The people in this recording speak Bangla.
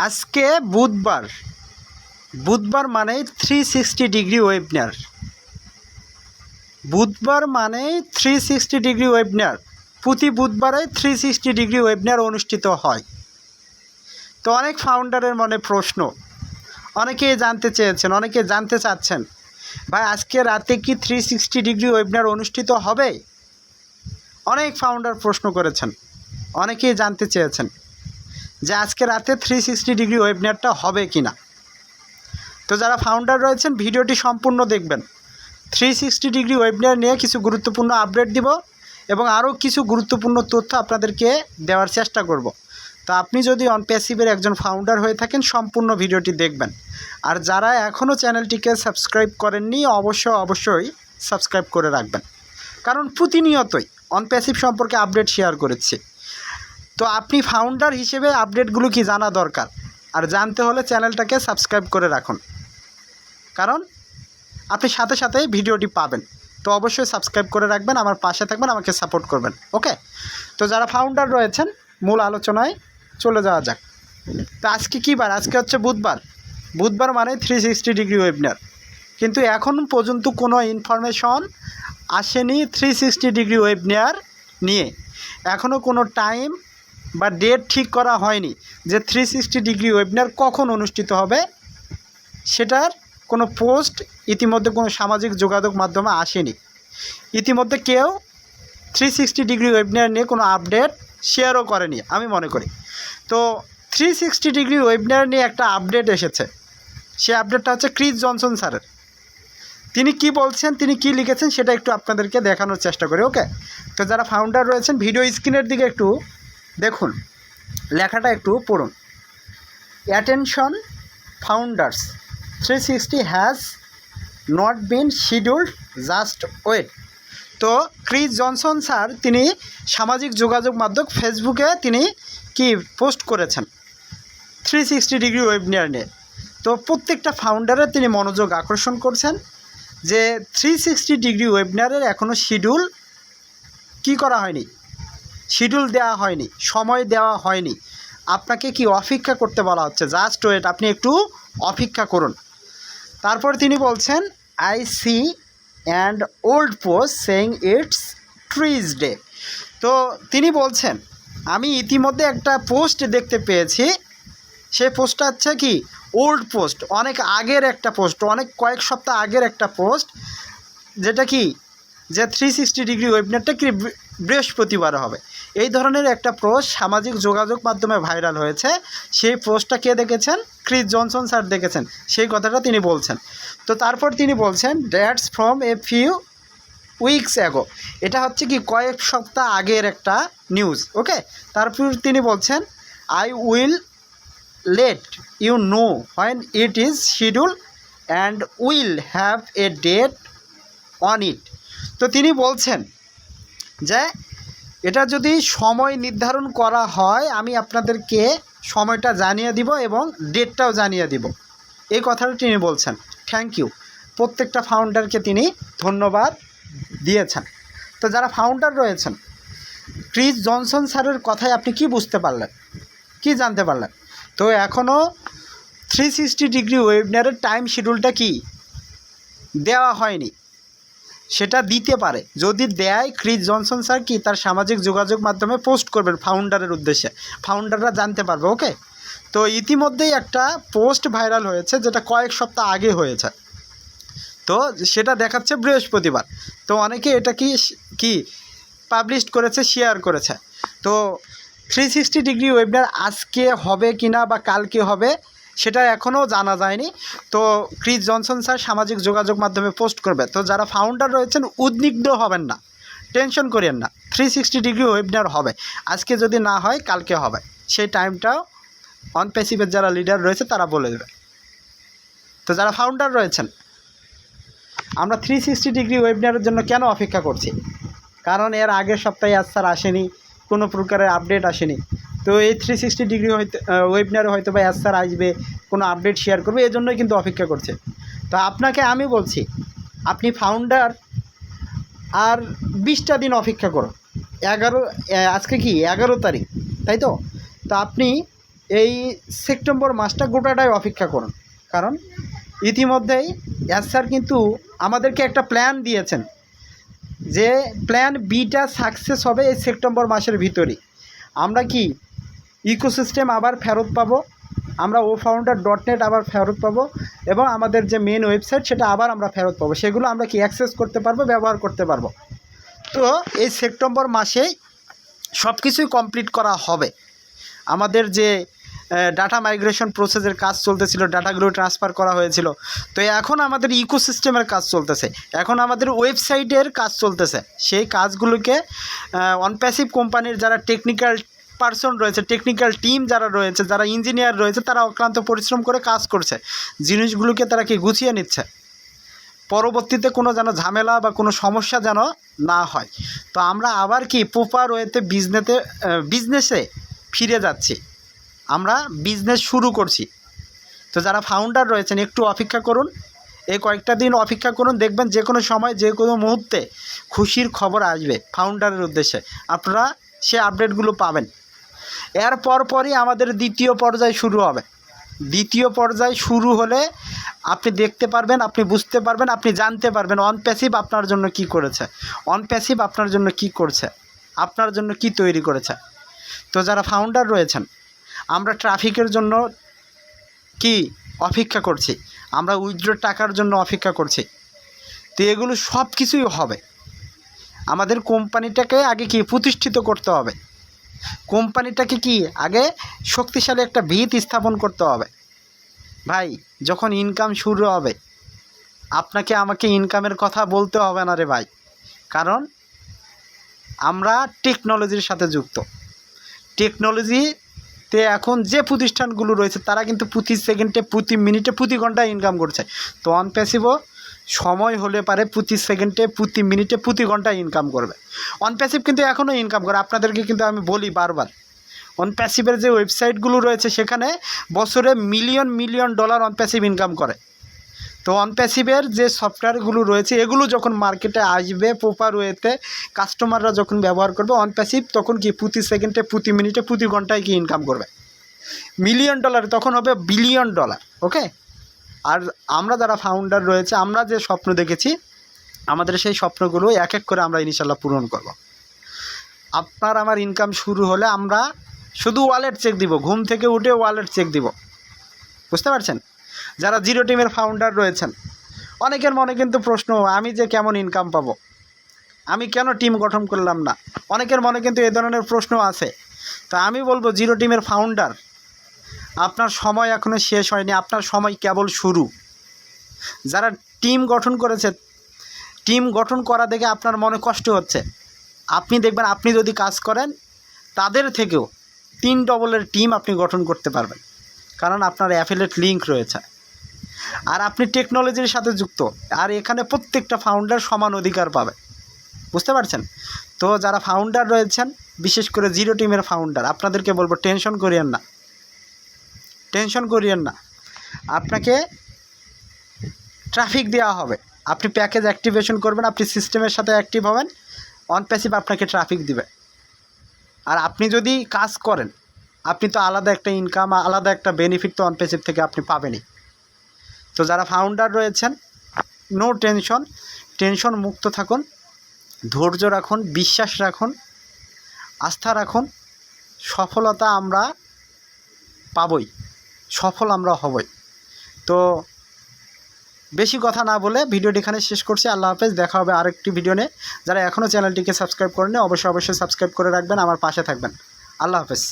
আজকে বুধবার বুধবার মানেই 360 ডিগ্রি ওয়েবিনার। বুধবার মানেই 360 ডিগ্রি ওয়েবিনার। প্রতি বুধবারে 360 ডিগ্রি ওয়েবিনার অনুষ্ঠিত হয়। তো অনেক ফাউন্ডারের মনে প্রশ্ন, অনেকেই জানতে চেয়েছেন, অনেকে জানতে চাচ্ছেন, ভাই আজকে রাতে কি 360 ডিগ্রি ওয়েবিনার অনুষ্ঠিত হবে? অনেক ফাউন্ডার প্রশ্ন করেছেন, অনেকেই জানতে চেয়েছেন যে আজকে রাতে 360 ডিগ্রি ওয়েবিনারটা হবে কি না। তো যারা ফাউন্ডার রয়েছেন ভিডিওটি সম্পূর্ণ দেখবেন। 360 ডিগ্রি ওয়েবিনার নিয়ে কিছু গুরুত্বপূর্ণ আপডেট দিব এবং আরও কিছু গুরুত্বপূর্ণ তথ্য আপনাদেরকে দেওয়ার চেষ্টা করব। তো আপনি যদি অনপ্যাসিভের একজন ফাউন্ডার হয়ে থাকেন সম্পূর্ণ ভিডিওটি দেখবেন। আর যারা এখনও চ্যানেলটিকে সাবস্ক্রাইব করেননি অবশ্যই সাবস্ক্রাইব করে রাখবেন, কারণ প্রতিনিয়তই অনপ্যাসিভ সম্পর্কে আপডেট শেয়ার করেছি। তো আপনি ফাউন্ডার হিসেবে আপডেটগুলো কি জানা দরকার, আর জানতে হলে চ্যানেলটাকে সাবস্ক্রাইব করে রাখুন, কারণ আপনি সাথে সাথেই ভিডিওটি পাবেন। তো অবশ্যই সাবস্ক্রাইব করে রাখবেন, আমার পাশে থাকবেন, আমাকে সাপোর্ট করবেন। ওকে, তো যারা ফাউন্ডার রয়েছেন মূল আলোচনায় চলে যাওয়া যাক। তো আজকে কী বার? আজকে হচ্ছে বুধবার। বুধবার মানে 360 ডিগ্রি ওয়েবিনার, কিন্তু এখন পর্যন্ত কোনো ইনফরমেশন আসেনি 360 ডিগ্রি ওয়েবিনার নিয়ে। এখনও কোনো টাইম বা ডেট ঠিক করা হয়নি যে 360 ডিগ্রি ওয়েবিনার কখন অনুষ্ঠিত হবে। সেটার কোনো পোস্ট ইতিমধ্যে কোনো সামাজিক যোগাযোগ মাধ্যমে আসেনি। ইতিমধ্যে কেউ 360 ডিগ্রি ওয়েবিনার নিয়ে কোনো আপডেট শেয়ারও করেনি আমি মনে করি। তো 360 ডিগ্রি ওয়েবিনার নিয়ে একটা আপডেট এসেছে। সে আপডেটটা হচ্ছে ক্রিস জনসন স্যারের। তিনি কি বলছেন, তিনি কি লিখেছেন সেটা একটু আপনাদেরকে দেখানোর চেষ্টা করি। ওকে, তো যারা ফাউন্ডার রয়েছেন ভিডিও স্ক্রিনের দিকে একটু দেখুন, লেখাটা একটু পড়ুন। Attention founders, 360 has not been scheduled, just wait. তো ক্রিস জনসন স্যার তিনি সামাজিক যোগাযোগ মাধ্যম ফেসবুকে তিনি কি পোস্ট করেছেন 360 ডিগ্রি ওয়েবিনার নিয়ে। তো প্রত্যেকটা ফাউন্ডারের তিনি মনোযোগ আকর্ষণ করছেন যে 360 ডিগ্রি ওয়েবিনারের এখনও শিডিউল কি করা হয়নি, শিডিউল দেওয়া হয়নি, সময় দেওয়া হয়নি। আপনাকে কি অপেক্ষা করতে বলা হচ্ছে, জাস্ট ওয়েট, আপনি একটু অপেক্ষা করুন। তারপর তিনি বলছেন I see and old post saying it's Thursday. তো তিনি বলছেন আমি ইতিমধ্যে একটা পোস্ট দেখতে পেয়েছি, সেই পোস্টটা হচ্ছে কি ওল্ড পোস্ট, অনেক আগের একটা পোস্ট, অনেক কয়েক সপ্তাহ আগের একটা পোস্ট, যেটা কি যে 360 ডিগ্রি ওয়েবিনারটা কি বৃহস্পতিবার হবে। এই ধরনের একটা পোস্ট সামাজিক যোগাযোগ মাধ্যমে ভাইরাল হয়েছে। সেই পোস্টটা কে দেখেছেন? ক্রিস জনসন স্যার দেখেছেন, সেই কথাটা তিনি বলছেন। তো তারপর তিনি বলছেন that's from a few weeks ago, এটা হচ্ছে কি কয়েক সপ্তাহ আগের একটা নিউজ। ওকে, তারপর তিনি বলছেন I will let you know when it is schedule and will have a date on it. তো তিনি বলছেন যে এটা যদি সময় নির্ধারণ করা হয় আমি আপনাদেরকে সময়টা জানিয়ে দিব এবং ডেটটাও জানিয়ে দিব, এই কথাটা তিনি বলছেন। থ্যাংক ইউ, প্রত্যেকটা ফাউন্ডারকে তিনি ধন্যবাদ দিয়েছেন। তো যারা ফাউন্ডার রয়েছেন ক্রিস জনসন স্যারের কথায় আপনি কি বুঝতে পারলেন, কি জানতে পারলেন? তো এখনও 360 ডিগ্রি ওয়েবিনারের টাইম শিডিউলটা কি দেওয়া হয়নি, সেটা দিতে পারে। যদি দেয় ক্রিস জনসন স্যার কি তার সামাজিক যোগাযোগ মাধ্যমে পোস্ট করবেন ফাউন্ডারের উদ্দেশ্যে, ফাউন্ডাররা জানতে পারবে। ওকে, তো ইতিমধ্যেই একটা পোস্ট ভাইরাল হয়েছে যেটা কয়েক সপ্তাহ আগে হয়েছে। তো সেটা দেখাচ্ছে বৃহস্পতিবার। তো অনেকে এটা কি পাবলিশ করেছে, শেয়ার করেছে। তো 360 ডিগ্রি ওয়েবিনার আজকে হবে কিনা বা কালকে হবে সেটা এখনও জানা যায়নি। তো ক্রিস জনসন স্যার সামাজিক যোগাযোগ মাধ্যমে পোস্ট করবে। তো যারা ফাউন্ডার রয়েছেন উদ্বিগ্ন হবেন না, টেনশন করিয়েন না, 360 ডিগ্রি ওয়েবিনার হবে। আজকে যদি না হয় কালকে হবে, সেই টাইমটাও অনপ্যাসিভের যারা লিডার রয়েছে তারা বলে দেবে। তো যারা ফাউন্ডার রয়েছেন আমরা 360 ডিগ্রি ওয়েবিনারের জন্য কেন অপেক্ষা করছি? কারণ এর আগের সপ্তাহে স্যার আসেনি, কোনো প্রকারের আপডেট আসেনি। তো এই 360 ডিগ্রি ওয়েবিনারে হয়তো বা স্যার আসবে, কোনো আপডেট শেয়ার করবে, এই জন্যই কিন্তু অপেক্ষা করছে। তো আপনাকে আমি বলছি আপনি ফাউন্ডার আর 20টা দিন অপেক্ষা করুন। আজকে কি 11 তারিখ, তাই তো? তো আপনি এই সেপ্টেম্বর মাসটা গোটাটাই অপেক্ষা করুন, কারণ ইতিমধ্যেই স্যার কিন্তু আমাদেরকে একটা প্ল্যান দিয়েছেন যে প্ল্যান বিটা সাকসেস হবে এই সেপ্টেম্বর মাসের ভিতরেই। আমরা কি ইকোসিস্টেম আবার ফেরত পাবো, আমরা ofounder.net আবার ফেরত পাবো, এবং আমাদের যে মেন ওয়েবসাইট সেটা আবার আমরা ফেরত পাবো, সেগুলো আমরা কি অ্যাক্সেস করতে পারবো, ব্যবহার করতে পারবো। তো এই সেপ্টেম্বর মাসেই সব কিছুই কমপ্লিট করা হবে। আমাদের যে ডাটা মাইগ্রেশন প্রসেসের কাজ চলতেছিল, ডাটাগুলো ট্রান্সফার করা হয়েছিল, তো এখন আমাদের ইকোসিস্টেমের কাজ চলতেছে, এখন আমাদের ওয়েবসাইটের কাজ চলতেছে। সেই কাজগুলোকে অনপ্যাসিভ কোম্পানির যারা টেকনিক্যাল পার্সন রয়েছে, টেকনিক্যাল টিম যারা রয়েছে, যারা ইঞ্জিনিয়ার রয়েছে, তারা অক্লান্ত পরিশ্রম করে কাজ করছে, জিনিসগুলোকে তারা কি গুছিয়ে নিচ্ছে, পরবর্তীতে কোনো যেন ঝামেলা বা কোনো সমস্যা যেন না হয়। তো আমরা আবার কি প্রপার ওয়েতে বিজনেসে ফিরে যাচ্ছি, আমরা বিজনেস শুরু করছি। তো যারা ফাউন্ডার রয়েছেন একটু অপেক্ষা করুন, এই কয়েকটা দিন অপেক্ষা করুন, দেখবেন যে কোনো সময় যে কোনো মুহূর্তে খুশির খবর আসবে ফাউন্ডারের উদ্দেশ্যে, আপনারা সে আপডেটগুলো পাবেন। এর পরই আমাদের দ্বিতীয় পর্যায় শুরু হবে। দ্বিতীয় পর্যায় শুরু হলে আপনি দেখতে পারবেন, আপনি বুঝতে পারবেন, আপনি জানতে পারবেন অনপ্যাসিভ আপনার জন্য কি করেছে, অনপ্যাসিভ আপনার জন্য কি করছে, আপনার জন্য কি তৈরি করেছে। তো যারা ফাউন্ডার রয়েছেন, আমরা ট্রাফিকের জন্য কি অপেক্ষা করছি, আমরা উইথড্র টাকার জন্য অপেক্ষা করছি। তো এগুলো সব কিছুই হবে। আমাদের কোম্পানিটাকে আগে কি প্রতিষ্ঠিত করতে হবে, কোম্পানিটাকে কি আগে শক্তিশালী একটা ভিত স্থাপন করতে হবে। ভাই যখন ইনকাম শুরু হবে, আপনাকে আমাকে ইনকামের কথা বলতে হবে না রে ভাই, কারণ আমরা টেকনোলজির সাথে যুক্ত। টেকনোলজিতে এখন যে প্রতিষ্ঠানগুলো রয়েছে তারা কিন্তু প্রতি সেকেন্ডে, প্রতি মিনিটে, প্রতি ঘন্টায় ইনকাম করছে। তো অনপ্যাসিভও সময় হলে পারে প্রতি সেকেন্ডে, প্রতি মিনিটে, প্রতি ঘন্টায় ইনকাম করবে। অনপ্যাসিভ কিন্তু এখনও ইনকাম করে, আপনাদেরকে কিন্তু আমি বলি বারবার, অনপ্যাসিভের যে ওয়েবসাইটগুলো রয়েছে সেখানে বছরে মিলিয়ন ডলার অনপ্যাসিভ ইনকাম করে। তো অনপ্যাসিভের যে সফটওয়্যারগুলো রয়েছে এগুলো যখন মার্কেটে আসবে প্রপার ওয়েতে, কাস্টমাররা যখন ব্যবহার করবে, অনপ্যাসিভ তখন কি প্রতি সেকেন্ডে, প্রতি মিনিটে, প্রতি ঘন্টায় কি ইনকাম করবে মিলিয়ন ডলার, তখন হবে বিলিয়ন ডলার। ওকে, আর আমরা যারা ফাউন্ডার রয়েছে, আমরা যে স্বপ্ন দেখেছি, আমাদের সেই স্বপ্নগুলো এক এক করে আমরা ইনশাল্লাহ পূরণ করব। আপনার আমার ইনকাম শুরু হলে আমরা শুধু ওয়ালেট চেক দিব, ঘুম থেকে উঠে ওয়ালেট চেক দিব, বুঝতে পারছেন। যারা জিরো টিমের ফাউন্ডার রয়েছেন, অনেকের মনে কিন্তু প্রশ্ন, আমি যে কেমন ইনকাম পাবো, আমি কেন টিম গঠন করলাম না, অনেকের মনে কিন্তু এ ধরনের প্রশ্ন আছে। তা আমি বলবো, জিরো টিমের ফাউন্ডার, আপনার সময় এখনও শেষ হয়নি, আপনার সময় কেবল শুরু। যারা টিম গঠন করেছে, টিম গঠন করা দেখে আপনার মনে কষ্ট হচ্ছে, আপনি দেখবেন আপনি যদি কাজ করেন তাদের থেকেও 3 ডবলের টিম আপনি গঠন করতে পারবেন, কারণ আপনার অ্যাফিলিয়েট লিঙ্ক রয়েছে আর আপনি টেকনোলজির সাথে যুক্ত, আর এখানে প্রত্যেকটা ফাউন্ডার সমান অধিকার পাবে, বুঝতে পারছেন। তো যারা ফাউন্ডার রয়েছেন, বিশেষ করে জিরো টিমের ফাউন্ডার, আপনাদেরকে বলবো টেনশন করিয়েন না, টেনশন করিয়েন না। আপনাকে ট্রাফিক দেওয়া হবে, আপনি প্যাকেজ অ্যাক্টিভেশন করবেন, আপনি সিস্টেমের সাথে অ্যাক্টিভ হবেন, অনপ্যাসিভ আপনাকে ট্রাফিক দিবে। আর আপনি যদি কাজ করেন, আপনি তো আলাদা একটা ইনকাম, আলাদা একটা বেনিফিট তো অনপ্যাসিভ থেকে আপনি পাবেনই। তো যারা ফাউন্ডার রয়েছেন, নো টেনশন, টেনশন মুক্ত থাকুন, ধৈর্য রাখুন, বিশ্বাস রাখুন, আস্থা রাখুন, সফলতা আমরা পাবই, সফল আমরা হবই। তো বেশি কথা না বলে ভিডিওটি এখানে শেষ করছি। আল্লাহ হাফেজ, দেখা হবে আরেকটি ভিডিও নিয়ে। যারা এখনও চ্যানেলটিকে সাবস্ক্রাইব করেনি, অবশ্যই সাবস্ক্রাইব করে রাখবেন, আমার পাশে থাকবেন। আল্লাহ হাফেজ।